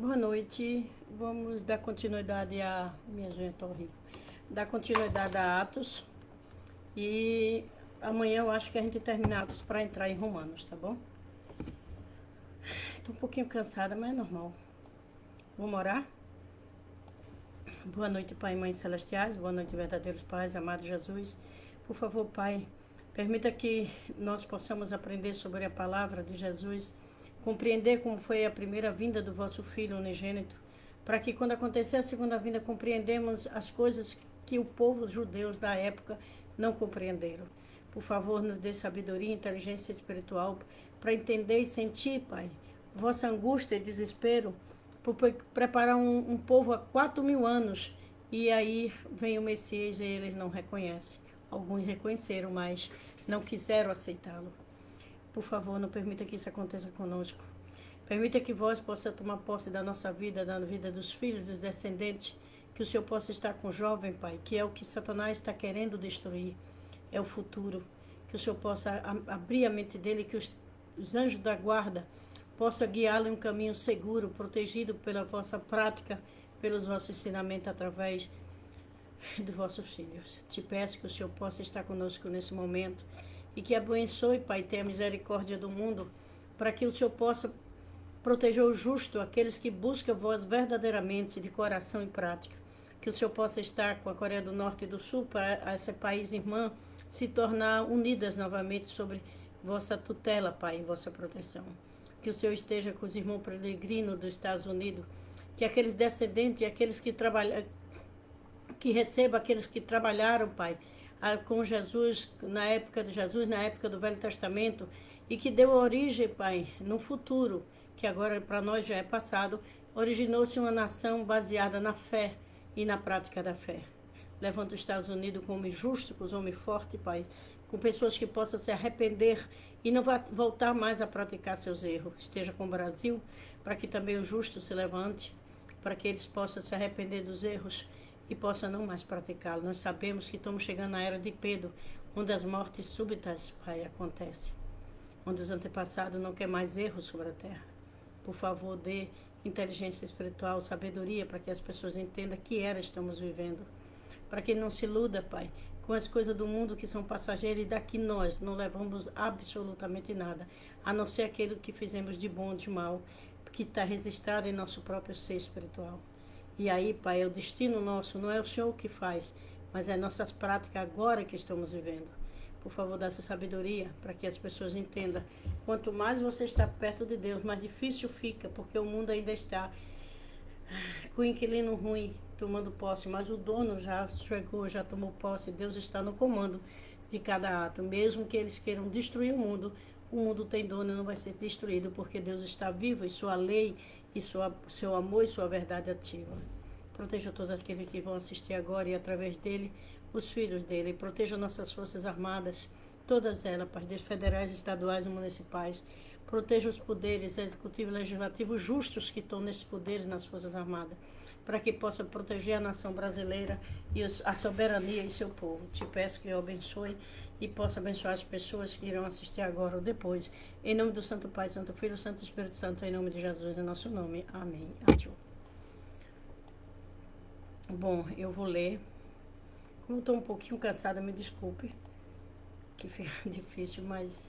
Boa noite. Vamos dar continuidade a. Minha gente, tá horrível. Dar continuidade a Atos. E amanhã eu acho que a gente termina Atos para entrar em Romanos, tá bom? Tô um pouquinho cansada, mas é normal. Vamos orar? Boa noite, Pai e Mãe Celestiais. Boa noite, verdadeiros pais, amado Jesus. Por favor, Pai, permita que nós possamos aprender sobre a palavra de Jesus, compreender como foi a primeira vinda do vosso Filho unigênito, para que quando acontecer a segunda vinda compreendemos as coisas que o povo judeus da época não compreenderam. Por favor, nos dê sabedoria e inteligência espiritual para entender e sentir, Pai, vossa angústia e desespero por preparar um povo há 4.000 anos, e aí vem o Messias e eles não reconhecem. Alguns reconheceram, mas não quiseram aceitá-lo. Por favor, não permita que isso aconteça conosco. Permita que vós possa tomar posse da nossa vida, da vida dos filhos, dos descendentes, que o Senhor possa estar com o jovem, Pai, que é o que Satanás está querendo destruir, é o futuro. Que o Senhor possa abrir a mente dele, que os anjos da guarda possam guiá-lo em um caminho seguro, protegido pela vossa prática, pelos vossos ensinamentos através dos vossos filhos. Te peço que o Senhor possa estar conosco nesse momento e que abençoe, Pai, tenha misericórdia do mundo, para que o Senhor possa proteja o justo, aqueles que buscam vós verdadeiramente, de coração e prática. Que o Senhor possa estar com a Coreia do Norte e do Sul, para esse país irmã se tornar unidas novamente sobre vossa tutela, Pai, e vossa proteção. Que o Senhor esteja com os irmãos peregrinos dos Estados Unidos, que aqueles descendentes, aqueles que trabalham, que receba aqueles que trabalharam, Pai, com Jesus, na época de Jesus, na época do Velho Testamento, e que deu origem, Pai, no futuro, que agora para nós já é passado, originou-se uma nação baseada na fé e na prática da fé. Levanta os Estados Unidos com homens justos, com os homens fortes, Pai, com pessoas que possam se arrepender e não voltar mais a praticar seus erros. Esteja com o Brasil, para que também o justo se levante, para que eles possam se arrepender dos erros e possam não mais praticá-lo. Nós sabemos que estamos chegando na era de Pedro, onde as mortes súbitas, Pai, acontecem, onde os antepassados não querem mais erros sobre a terra. Por favor, dê inteligência espiritual, sabedoria, para que as pessoas entendam que era estamos vivendo. Para que não se iluda, Pai, com as coisas do mundo que são passageiras, e daqui nós não levamos absolutamente nada, a não ser aquilo que fizemos de bom ou de mal, que está registrado em nosso próprio ser espiritual. E aí, Pai, é o destino nosso, não é o Senhor que faz, mas é nossas práticas agora que estamos vivendo. Por favor, dá essa sabedoria para que as pessoas entendam. Quanto mais você está perto de Deus, mais difícil fica, porque o mundo ainda está com o inquilino ruim tomando posse, mas o dono já chegou, já tomou posse. Deus está no comando de cada ato. Mesmo que eles queiram destruir o mundo tem dono e não vai ser destruído, porque Deus está vivo e sua lei e seu amor e sua verdade ativa. Proteja todos aqueles que vão assistir agora e através dele, os filhos dele. Proteja nossas forças armadas, todas elas, partidos federais, estaduais e municipais. Proteja os poderes executivo e legislativo justos que estão nesses poderes nas forças armadas, para que possa proteger a nação brasileira e a soberania e seu povo. Te peço que eu abençoe e possa abençoar as pessoas que irão assistir agora ou depois. Em nome do Santo Pai, Santo Filho, Santo Espírito Santo, em nome de Jesus, em nosso nome. Amém. Adiós. Bom, eu vou ler. Como estou um pouquinho cansada, me desculpe, que fica difícil, mas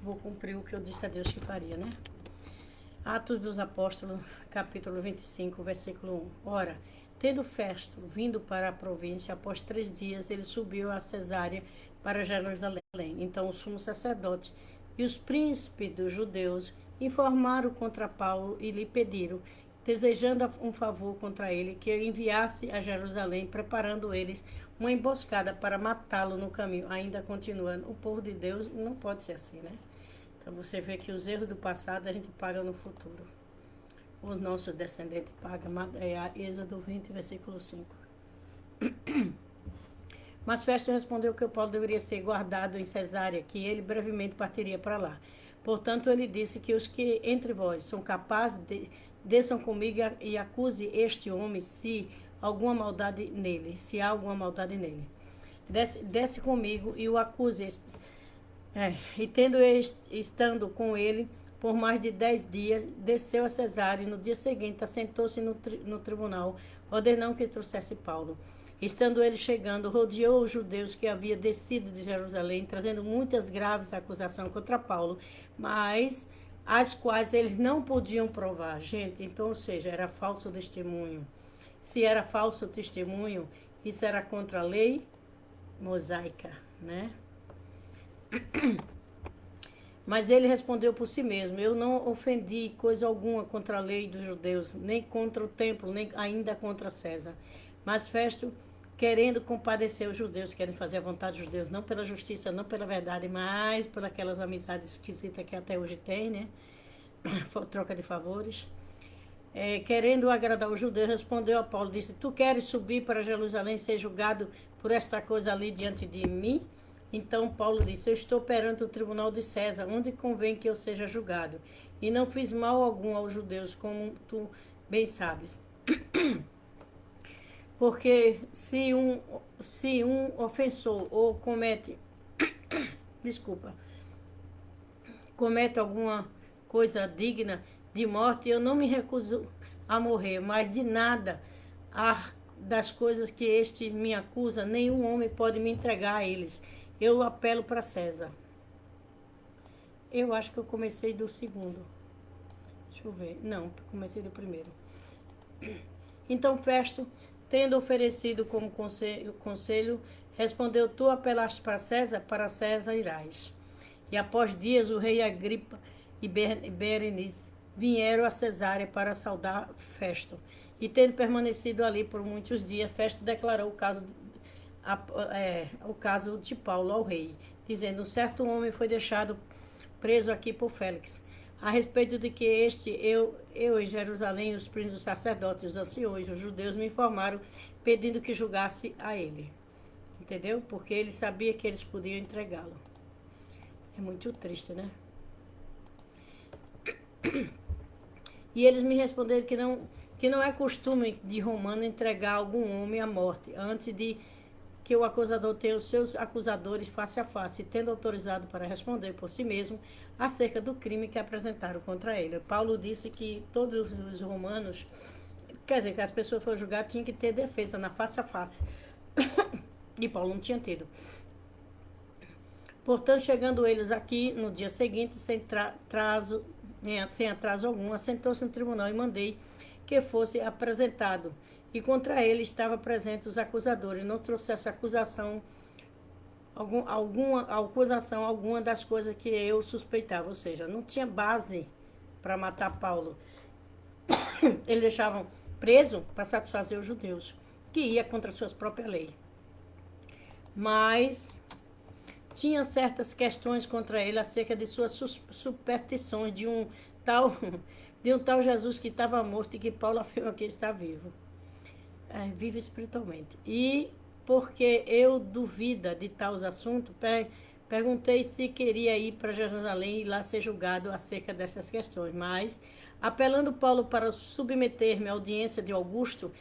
vou cumprir o que eu disse a Deus que faria, né? Atos dos Apóstolos, capítulo 25, versículo 1. Ora, tendo Festo vindo para a província, após 3 dias, ele subiu a Cesárea para Jerusalém. Então o sumo sacerdote e os príncipes dos judeus informaram contra Paulo e lhe pediram, desejando um favor contra ele, que ele enviasse a Jerusalém, preparando eles uma emboscada para matá-lo no caminho. Ainda continuando, o povo de Deus não pode ser assim, né? Então você vê que os erros do passado a gente paga no futuro. Os nossos descendentes pagam. É a Êxodo 20, versículo 5. Mas Festo respondeu que o Paulo deveria ser guardado em Cesárea, que ele brevemente partiria para lá. Portanto, ele disse que os que entre vós são capazes desçam comigo e acuse este homem se alguma maldade nele, se há alguma maldade nele. Desce comigo e o acuse. E estando com ele, por mais de 10 dias, desceu a Cesareia e no dia seguinte assentou-se no tribunal, ordenando que trouxesse Paulo. Estando ele chegando, rodeou os judeus que havia descido de Jerusalém, trazendo muitas graves acusações contra Paulo, mas as quais eles não podiam provar. Gente, então, ou seja, era falso testemunho. Se era falso testemunho, isso era contra a lei mosaica, né? Mas ele respondeu por si mesmo: eu não ofendi coisa alguma contra a lei dos judeus, nem contra o templo, nem ainda contra César. Mas Festo, querendo compadecer os judeus, querem fazer a vontade dos judeus, não pela justiça, não pela verdade, mas por aquelas amizades esquisitas que até hoje tem, né? Troca de favores. Querendo agradar os judeus, respondeu a Paulo, disse: tu queres subir para Jerusalém e ser julgado por esta coisa ali diante de mim? Então Paulo disse: eu estou perante o tribunal de César, onde convém que eu seja julgado. E não fiz mal algum aos judeus, como tu bem sabes. Porque se um ofensor ou comete alguma coisa digna de morte, eu não me recuso a morrer, mas de nada das coisas que este me acusa, nenhum homem pode me entregar a eles. Eu apelo para César. Eu acho que eu comecei do segundo. Deixa eu ver. Não, comecei do primeiro. Então Festo, tendo oferecido como conselho, respondeu: tu apelaste para César irás. E após dias o rei Agripa e Berenice vieram a Cesárea para saudar Festo. E tendo permanecido ali por muitos dias, Festo declarou o caso de Paulo ao rei, dizendo: um certo homem foi deixado preso aqui por Félix, a respeito de que eu em Jerusalém, os príncipes, os sacerdotes, os anciões, os judeus me informaram, pedindo que julgasse a ele. Entendeu? Porque ele sabia que eles podiam entregá-lo. É muito triste, né? E eles me responderam que não é costume de romano entregar algum homem à morte, antes de que o acusador tenha os seus acusadores face a face, tendo autorizado para responder por si mesmo acerca do crime que apresentaram contra ele. Paulo disse que todos os romanos, quer dizer, que as pessoas que foram julgadas tinham que ter defesa na face a face. E Paulo não tinha tido. Portanto, chegando eles aqui no dia seguinte, sem atraso algum, assentou-se no tribunal e mandei que fosse apresentado. E contra ele estava presente os acusadores, não trouxesse acusação alguma das coisas que eu suspeitava, ou seja, não tinha base para matar Paulo. Eles deixavam preso para satisfazer os judeus, que ia contra suas próprias leis. Mas tinha certas questões contra ele acerca de suas superstições de um tal Jesus que estava morto e que Paulo afirma que está vivo. Vive espiritualmente. E porque eu duvida de tais assuntos, perguntei se queria ir para Jerusalém e lá ser julgado acerca dessas questões. Mas, apelando Paulo para submeter-me à audiência de Augusto,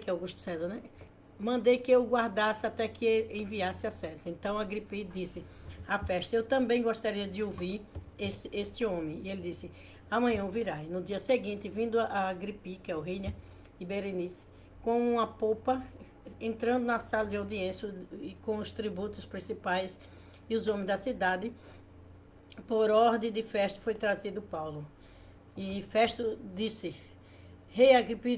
Augusto César, né? Mandei que eu guardasse até que enviasse a César. Então Agripa disse à Festo: eu também gostaria de ouvir este homem. E ele disse: amanhã virá. E no dia seguinte, vindo a Agripa, que é o rei, né, e Berenice, com uma popa, entrando na sala de audiência e com os tributos principais e os homens da cidade, por ordem de Festo foi trazido Paulo. E Festo disse: rei Agripa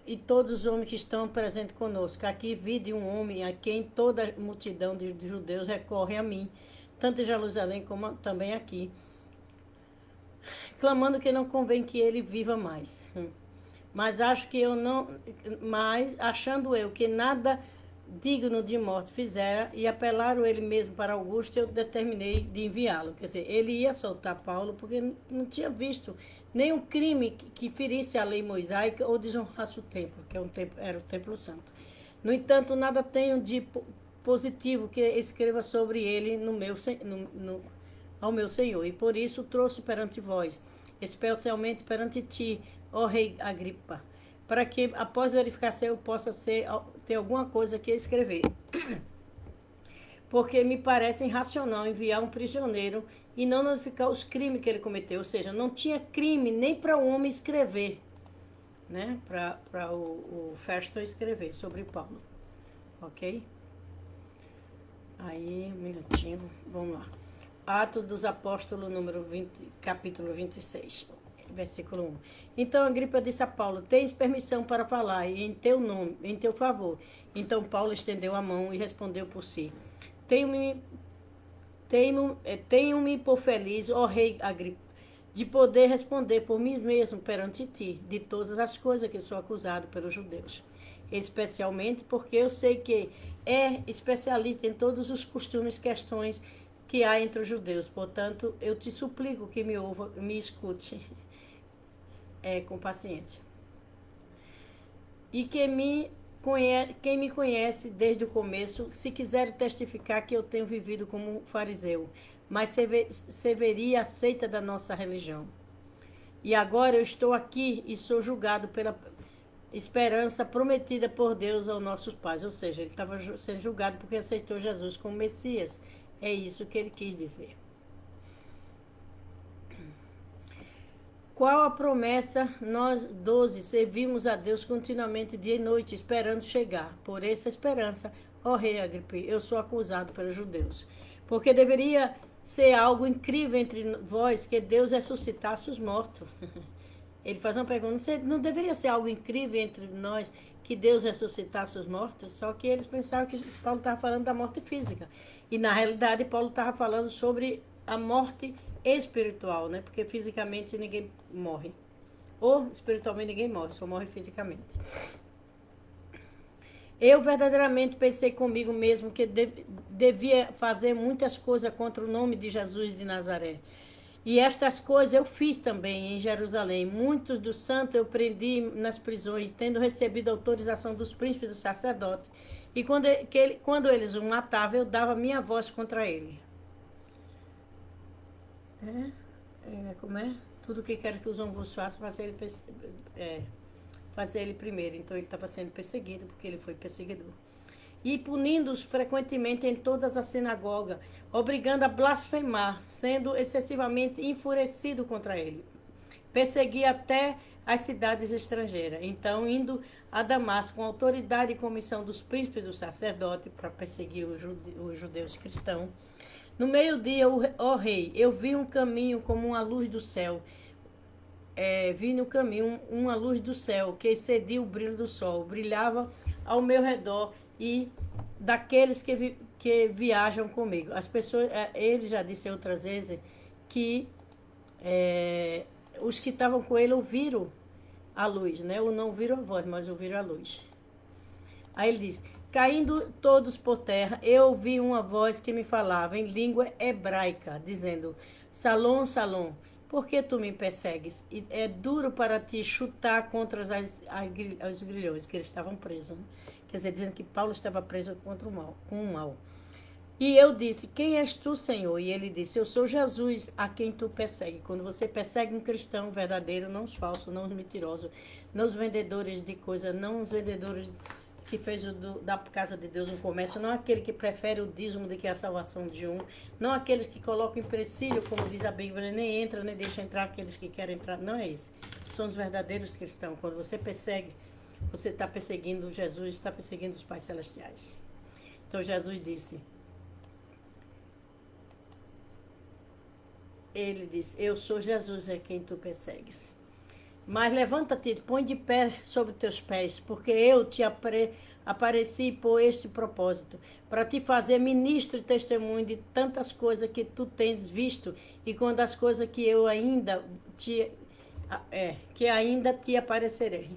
e todos os homens que estão presentes conosco, aqui vide um homem a quem toda a multidão de judeus recorre a mim, tanto em Jerusalém como também aqui, clamando que não convém que ele viva mais. Mas achando eu que nada digno de morte fizera, e apelaram ele mesmo para Augusto, eu determinei de enviá-lo. Quer dizer, ele ia soltar Paulo porque não tinha visto nenhum crime que ferisse a lei mosaica ou desonrasse o templo, que era o templo santo. No entanto, nada tenho de positivo que escreva sobre ele ao meu Senhor, e por isso trouxe perante vós, especialmente perante ti, ó rei Agripa, para que, após verificação, eu possa ter alguma coisa que escrever. porque me parece irracional enviar um prisioneiro e não notificar os crimes que ele cometeu. Ou seja, não tinha crime nem para o homem escrever, né? Para o Festo escrever sobre Paulo. Ok? Aí, um minutinho, vamos lá. Atos dos Apóstolos, número 20, capítulo 26, versículo 1. Então Agripa disse a Paulo: tens permissão para falar em teu nome, em teu favor. Então Paulo estendeu a mão e respondeu por si: Tenho-me por feliz, ó rei Agripa, de poder responder por mim mesmo perante ti, de todas as coisas que sou acusado pelos judeus. Especialmente porque eu sei que é especialista em todos os costumes e questões que há entre os judeus. Portanto, eu te suplico que me ouva, me escute com paciência. E quem me conhece desde o começo, se quiser testificar que eu tenho vivido como um fariseu, mas severia aceita da nossa religião. E agora eu estou aqui e sou julgado pela esperança prometida por Deus aos nossos pais. Ou seja, ele estava sendo julgado porque aceitou Jesus como Messias. É isso que ele quis dizer. Qual a promessa? Nós 12 servimos a Deus continuamente dia e noite, esperando chegar. Por essa esperança, ó rei Agripa, eu sou acusado pelos judeus. Porque deveria ser algo incrível entre vós que Deus ressuscitasse os mortos. Ele faz uma pergunta: não deveria ser algo incrível entre nós que Deus ressuscitasse os mortos? Só que eles pensavam que Paulo estava falando da morte física. E na realidade Paulo estava falando sobre a morte espiritual, né? Porque fisicamente ninguém morre. Ou espiritualmente ninguém morre, só morre fisicamente. Eu verdadeiramente pensei comigo mesmo que devia fazer muitas coisas contra o nome de Jesus de Nazaré. E estas coisas eu fiz também em Jerusalém. Muitos dos santos eu prendi nas prisões, tendo recebido a autorização dos príncipes e dos sacerdotes. E quando eles o matavam, eu dava minha voz contra ele. Como é? Tudo que quero que os homens façam, fazer ele primeiro. Então ele estava sendo perseguido, porque ele foi perseguidor. E punindo-os frequentemente em todas as sinagogas, obrigando a blasfemar, sendo excessivamente enfurecido contra ele. Perseguia até as cidades estrangeiras. Então, indo a Damasco com autoridade e comissão dos príncipes do sacerdote para perseguir os judeus cristãos, no meio-dia, ó rei, eu vi um caminho como uma luz do céu. Vi no caminho uma luz do céu que excedia o brilho do sol, brilhava ao meu redor e daqueles que viajam comigo. As pessoas, ele já disse outras vezes que os que estavam com ele ouviram a luz, né? Ou não ouviram a voz, mas ouviram a luz. Aí ele diz: caindo todos por terra, eu ouvi uma voz que me falava em língua hebraica, dizendo: Salom, Salom, por que tu me persegues? E é duro para ti chutar contra os grilhões, que eles estavam presos, né? Quer dizer, dizendo que Paulo estava preso contra o mal, com o mal. E eu disse: quem és tu, Senhor? E ele disse: eu sou Jesus, a quem tu persegue. Quando você persegue um cristão verdadeiro, não os falsos, não os mentirosos, não os vendedores de coisas, não os vendedores que fez da casa de Deus um comércio, não aquele que prefere o dízimo do que a salvação de um, não aqueles que colocam empecilho, como diz a Bíblia, nem entra, nem deixa entrar aqueles que querem entrar. Não é isso. São os verdadeiros cristãos. Quando você persegue, você está perseguindo Jesus, está perseguindo os pais celestiais. Então Jesus disse, ele disse: eu sou Jesus, é quem tu persegues. Mas levanta-te, põe de pé sobre teus pés, porque eu te apareci por este propósito, para te fazer ministro e testemunho de tantas coisas que tu tens visto, e com das coisas que eu ainda te aparecerei.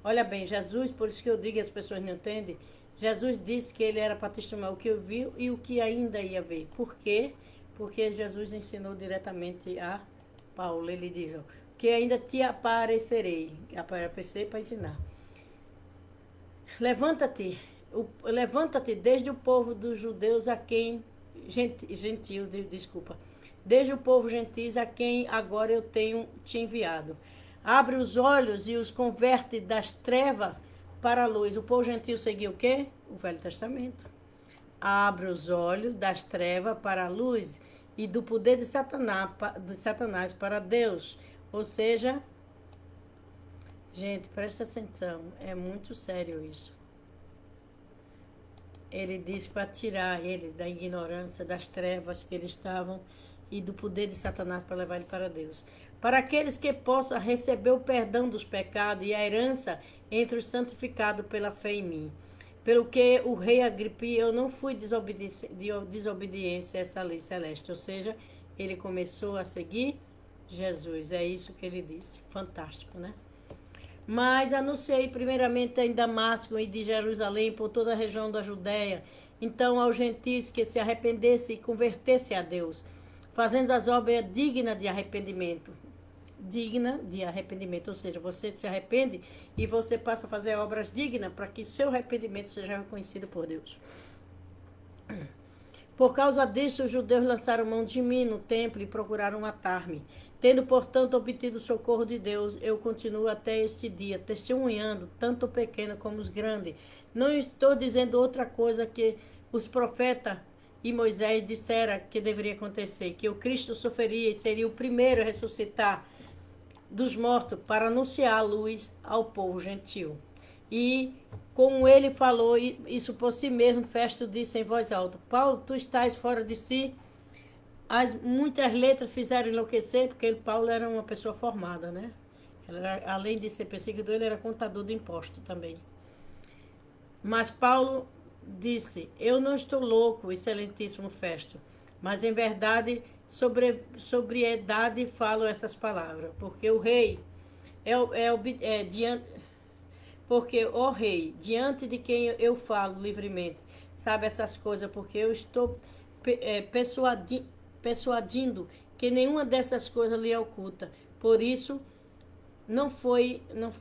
Olha bem, Jesus, por isso que eu digo que as pessoas não entendem, Jesus disse que ele era para testemunhar o que eu vi e o que ainda ia ver. Por quê? Porque Jesus ensinou diretamente a Paulo. Ele diz: que ainda te aparecerei. Aparecer para ensinar. Levanta-te desde o povo dos judeus a quem... Gentios, desculpa. Desde o povo gentis a quem agora eu tenho te enviado. Abre os olhos e os converte das trevas para a luz. O povo gentil seguia o quê? O Velho Testamento. abre os olhos das trevas para a luz e do poder de Satanás para Deus. Ou seja, gente, presta atenção, é muito sério isso. Ele disse para tirar eles da ignorância, das trevas que eles estavam e do poder de Satanás para levar ele para Deus. Para aqueles que possam receber o perdão dos pecados e a herança entre os santificados pela fé em mim. Pelo que o rei Agripa, eu não fui desobediência a essa lei celeste. Ou seja, ele começou a seguir Jesus. É isso que ele disse. Fantástico, né? Mas anunciei primeiramente em Damasco e de Jerusalém por toda a região da Judéia. Então aos gentios que se arrependessem e convertessem a Deus, fazendo as obras dignas de arrependimento. Digna de arrependimento, ou seja, você se arrepende e você passa a fazer obras dignas para que seu arrependimento seja reconhecido por Deus. Por causa disso, os judeus lançaram mão de mim no templo e procuraram matar-me. Tendo, portanto, obtido o socorro de Deus, eu continuo até este dia, testemunhando, tanto o pequeno como os grandes. Não estou dizendo outra coisa que os profetas e Moisés disseram que deveria acontecer, que o Cristo sofreria e seria o primeiro a ressuscitar dos mortos para anunciar a luz ao povo gentil. E como ele falou isso por si mesmo, Festo disse em voz alta: Paulo, tu estás fora de si. Muitas letras fizeram enlouquecer, porque Paulo era uma pessoa formada, né? Além de ser perseguidor, ele era contador de impostos também. Mas Paulo disse: eu não estou louco, excelentíssimo Festo, mas em verdade, sobriedade falo essas palavras, porque o rei porque o rei, diante de quem eu falo livremente, sabe essas coisas, porque eu estou persuadindo que nenhuma dessas coisas lhe é oculta. Por isso,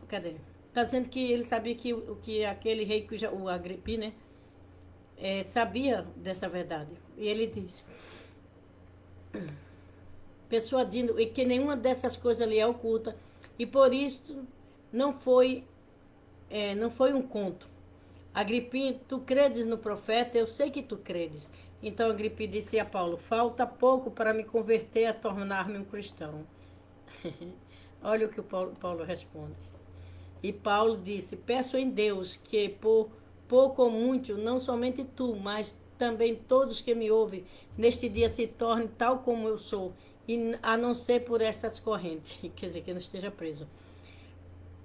cadê? Está dizendo que ele sabia que aquele rei, o Agripa, né, sabia dessa verdade. E ele disse: persuadindo e que nenhuma dessas coisas lhe é oculta, e por isso não foi um conto. Agripinho, tu credes no profeta? Eu sei que tu credes. Então Agripinho disse a Paulo: falta pouco para me converter a tornar-me um cristão. Olha o que o Paulo responde. E Paulo disse: peço em Deus que por pouco ou muito, não somente tu, mas também todos que me ouvem, neste dia se tornem tal como eu sou, e a não ser por essas correntes, quer dizer, que não esteja preso.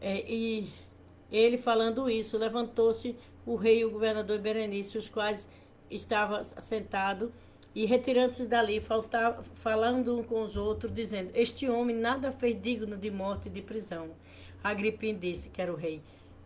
E ele falando isso, levantou-se o rei e o governador Berenice, os quais estavam sentados, e retirando-se dali, falando um com os outros, dizendo: este homem nada fez digno de morte e de prisão. Agripinho disse, que era o rei,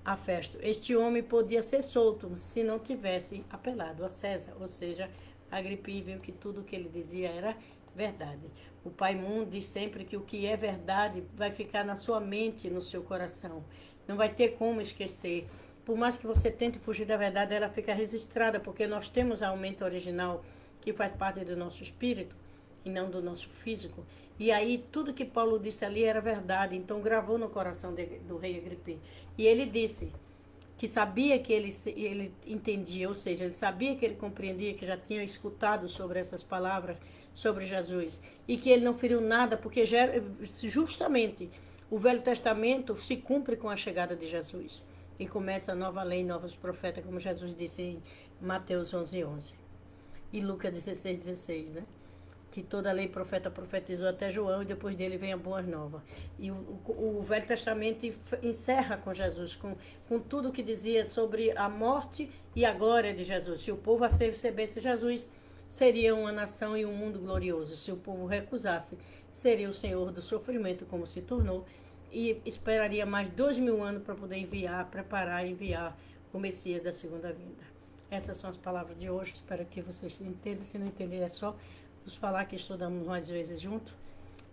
a Festo: este homem podia ser solto se não tivesse apelado a César. Ou seja, Agripinho viu que tudo o que ele dizia era verdade. O Pai Mundo diz sempre que o que é verdade vai ficar na sua mente, no seu coração. Não vai ter como esquecer. Por mais que você tente fugir da verdade, ela fica registrada, porque nós temos a mente original que faz parte do nosso espírito e não do nosso físico. E aí tudo que Paulo disse ali era verdade, então gravou no coração do rei Agripa. E ele disse que sabia que ele entendia, ou seja, ele sabia que ele compreendia, que já tinha escutado sobre essas palavras, sobre Jesus, e que ele não feriu nada, porque justamente o Velho Testamento se cumpre com a chegada de Jesus. E começa a nova lei, novos profetas, como Jesus disse em Mateus 11:11. E Lucas 16:16, né? Que toda a lei profeta profetizou até João, e depois dele vem a boa nova. E o Velho Testamento encerra com Jesus, com tudo que dizia sobre a morte e a glória de Jesus. Se o povo recebesse Jesus, seria uma nação e um mundo glorioso. Se o povo recusasse, seria o Senhor do sofrimento, como se tornou, e esperaria mais 2000 anos para poder preparar e enviar o Messias da segunda vinda. Essas são as palavras de hoje. Espero que vocês entendam. Se não entenderem, é só nos falar, que estudamos mais vezes juntos.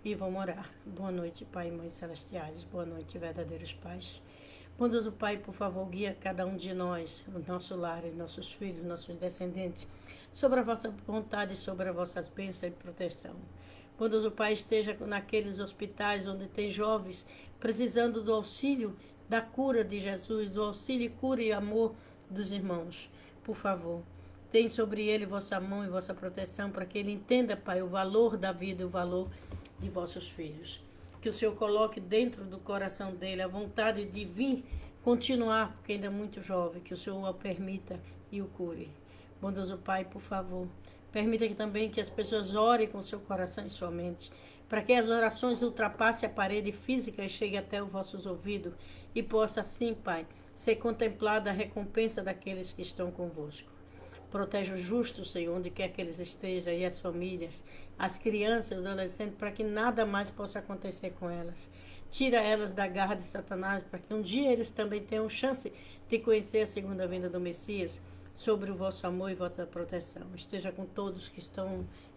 E vamos orar. Boa noite, Pai e Mãe Celestiais. Boa noite, verdadeiros pais. Bondoso Pai, por favor, guia cada um de nós, o nosso lar, nossos filhos, nossos descendentes, sobre a vossa vontade, sobre as vossas bênçãos e proteção. Bondoso Pai, esteja naqueles hospitais onde tem jovens precisando do auxílio, da cura de Jesus, do auxílio, cura e amor dos irmãos. Por favor, Tem sobre ele vossa mão e vossa proteção, para que ele entenda, Pai, o valor da vida e o valor de vossos filhos. Que o Senhor coloque dentro do coração dele a vontade de vir continuar, porque ainda é muito jovem, que o Senhor o permita e o cure. Bondoso Pai, por favor, permita que também que as pessoas orem com seu coração e sua mente, para que as orações ultrapassem a parede física e cheguem até os vossos ouvidos e possa assim, Pai, ser contemplada a recompensa daqueles que estão convosco. Protege os justos, Senhor, onde quer que eles estejam, e as famílias, as crianças, os adolescentes, para que nada mais possa acontecer com elas. Tira elas da garra de Satanás, para que um dia eles também tenham chance de conhecer a segunda vinda do Messias, sobre o vosso amor e vossa proteção. Esteja com todos que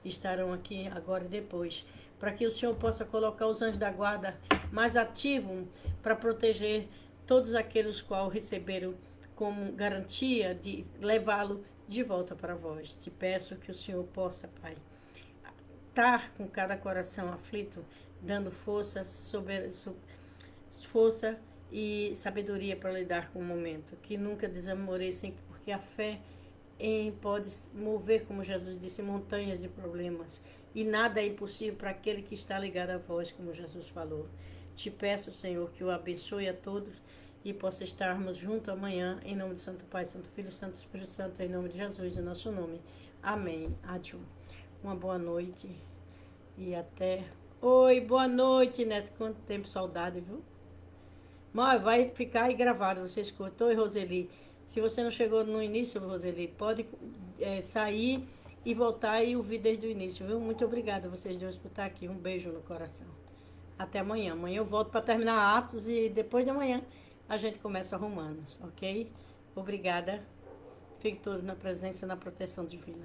estarão aqui agora e depois, para que o Senhor possa colocar os anjos da guarda mais ativos para proteger todos aqueles qual receberam como garantia de levá-lo de volta para vós. Te peço que o Senhor possa, Pai, estar com cada coração aflito, dando força e sabedoria para lidar com o momento. Que nunca desamorecem, porque a fé pode mover, como Jesus disse, montanhas de problemas. E nada é impossível para aquele que está ligado a vós, como Jesus falou. Te peço, Senhor, que o abençoe a todos e possa estarmos juntos amanhã, em nome do Santo Pai, Santo Filho, Santo Espírito Santo, em nome de Jesus, em nosso nome. Amém. Adiós. Uma boa noite e até... Oi, boa noite, Neto. Quanto tempo, saudade, viu? Mas vai ficar aí gravado, você escutou, Roseli? Se você não chegou no início, Roseli, pode sair e voltar e ouvir desde o início, viu? Muito obrigada a vocês dois por estar aqui. Um beijo no coração. Até amanhã. Amanhã eu volto para terminar Atos e depois de amanhã a gente começa Romanos, ok? Obrigada. Fique todos na presença e na proteção divina.